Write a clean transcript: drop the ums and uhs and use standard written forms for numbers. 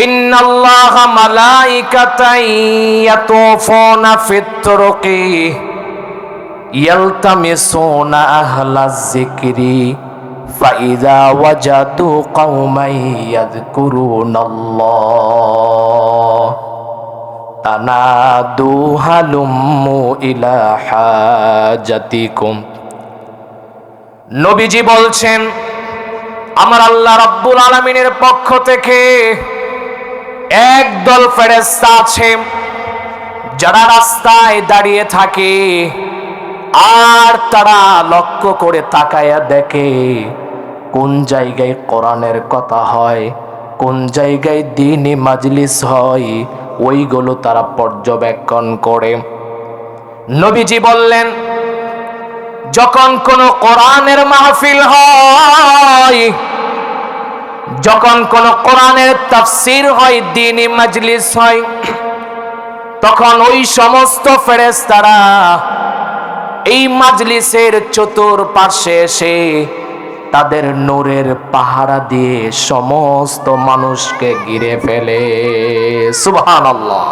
ইন্নাল্লাহা মালাইকাতান ইয়াতুফুনা ফিত তুরুকি ইয়ালতামিসুনা আহলাজ যিকরি ফাইযা ওয়াজাদু কওমান ইয়াযকুরুনাল্লাহ তানাদু হালুম্মু ইলা হাজাতিকুম। নবীজি বলছেন, আমার আল্লাহ রাব্বুল আলামিনের পক্ষ থেকে একদল ফেরেশতা আছে যারা রাস্তায় দাঁড়িয়ে থাকে আর তারা লক্ষ্য করে তাকায়া দেখে কোন জায়গায় কোরআনের কথা হয়, কোন জায়গায় দ্বীনি মাজলিস হয়, ওইগুলো তারা পর্যবেক্ষণ করে। নবীজি বললেন, যখন কোন কোরআনের মাহফিল হয়, যখন কোন কোরআনের তাফসীর হয়, দ্বীনি মাজলিস হয়, তখন ওই সমস্ত ফেরেশতারা এই মাজলিসের চতুর্পার্শ্বে এসে তাদের নূরের পাহারা দিয়ে সমস্ত মানুষকে ঘিরে ফেলে। সুবহানাল্লাহ।